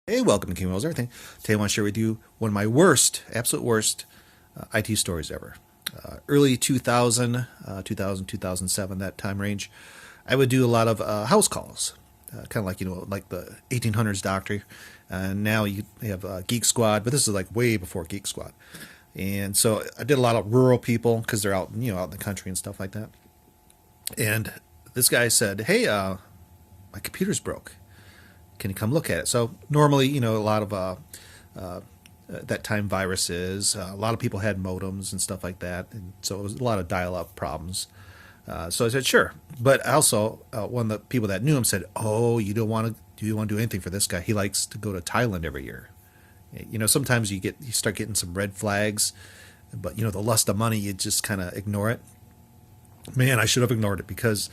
Hey, welcome to King Will's Everything. Today I want to share with you one of my worst, absolute worst IT stories ever. Early 2007, that time range, I would do a lot of house calls, kind of like, like the 1800s doctor. And now you have Geek Squad, but this is like way before Geek Squad. And so I did a lot of rural people because they're out, out in the country and stuff like that. And this guy said, "Hey, my computer's broke. Can you come look at it?" So normally, a lot of that time viruses, a lot of people had modems and stuff like that, and so it was a lot of dial-up problems. So I said, "Sure," but also one of the people that knew him said, "Oh, you don't want to? Do you want to do anything for this guy? He likes to go to Thailand every year. Sometimes you start getting some red flags, but the lust of money, you just kind of ignore it. Man, I should have ignored it because."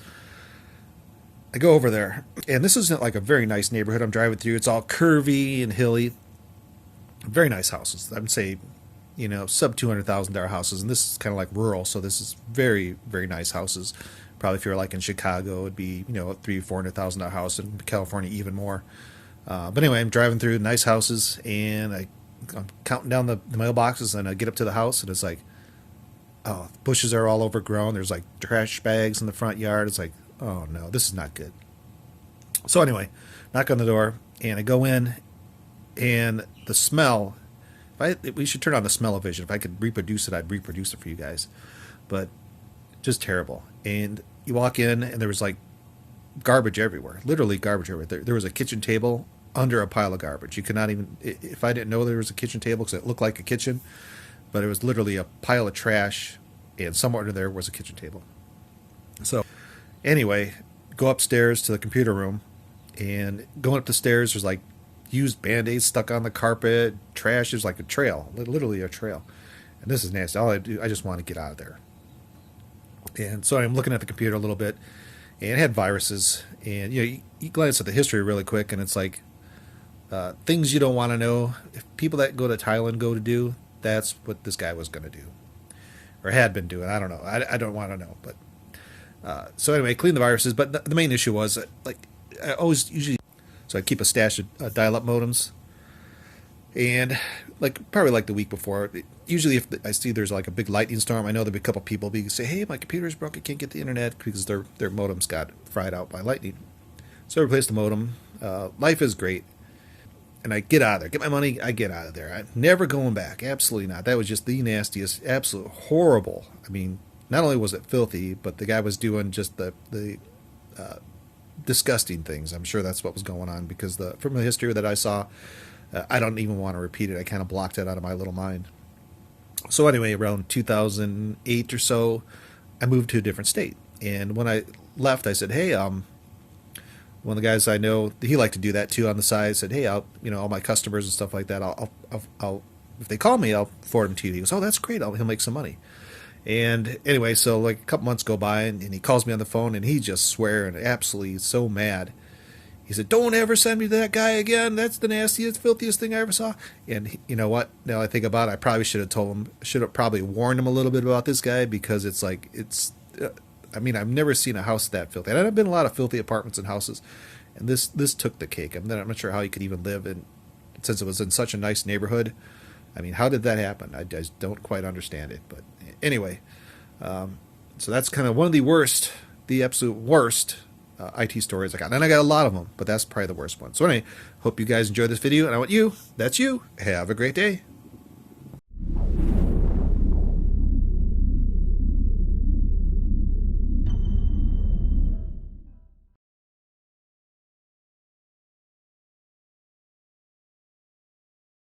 I go over there, and this isn't like a very nice neighborhood I'm driving through. It's all curvy and hilly. Very nice houses. I would say, sub $200,000 houses, and this is kind of like rural, so this is very, very nice houses. Probably if you're like in Chicago, it'd be a $300,000-$400,000 house. In California, even more. But anyway, I'm driving through nice houses, and I'm counting down the mailboxes, and I get up to the house, and it's like, oh, bushes are all overgrown. There's like trash bags in the front yard. It's like, oh no, this is not good. So anyway, knock on the door, and I go in, and the smell. We should turn on the smell-o-vision. If I could reproduce it, I'd reproduce it for you guys. But just terrible. And you walk in, and there was like garbage everywhere, literally garbage everywhere. There was a kitchen table under a pile of garbage. You could not even, if I didn't know there was a kitchen table because it looked like a kitchen, but it was literally a pile of trash, and somewhere under there was a kitchen table. So anyway, go upstairs to the computer room, and going up the stairs, there's like used Band-Aids stuck on the carpet, trash. There's like a trail, literally a trail. And this is nasty. All I do, I just want to get out of there. And so I'm looking at the computer a little bit, and it had viruses. And you glance at the history really quick, and it's like things you don't want to know. If people that go to Thailand go to do, that's what this guy was going to do, or had been doing. I don't know. I don't want to know, but. So anyway, clean the viruses, but the main issue was I always usually, so I keep a stash of dial-up modems, and probably like the week before, usually if I see there's like a big lightning storm, I know there'll be a couple people be say, "Hey, my computer's broke, I can't get the internet," because their modems got fried out by lightning. So I replaced the modem. Life is great, and I get out of there, get my money, I get out of there. I'm never going back, absolutely not. That was just the nastiest, absolute horrible. I mean, not only was it filthy, but the guy was doing just the disgusting things. I'm sure that's what was going on because from the history that I saw, I don't even want to repeat it. I kind of blocked it out of my little mind. So anyway, around 2008 or so, I moved to a different state. And when I left, I said, "Hey, one of the guys I know, he liked to do that too on the side. Said, "Hey, I'll, all my customers and stuff like that, I'll if they call me, I'll forward them to you." He goes, "Oh, that's great. He'll make some money." And anyway, so like a couple months go by, and he calls me on the phone, and he just swearing, absolutely so mad. He said, "Don't ever send me to that guy again. That's the nastiest, filthiest thing I ever saw." And you know what? Now I think about it, I probably should have told him, should have probably warned him a little bit about this guy, because it's like, I mean, I've never seen a house that filthy. And I've been in a lot of filthy apartments and houses, and this took the cake. I'm not sure how you could even live in, since it was in such a nice neighborhood. I mean, how did that happen? I just don't quite understand it. But anyway, so that's kind of one of the worst, the absolute worst IT stories I got. And I got a lot of them, but that's probably the worst one. So anyway, hope you guys enjoyed this video, and I want you, that's you, have a great day.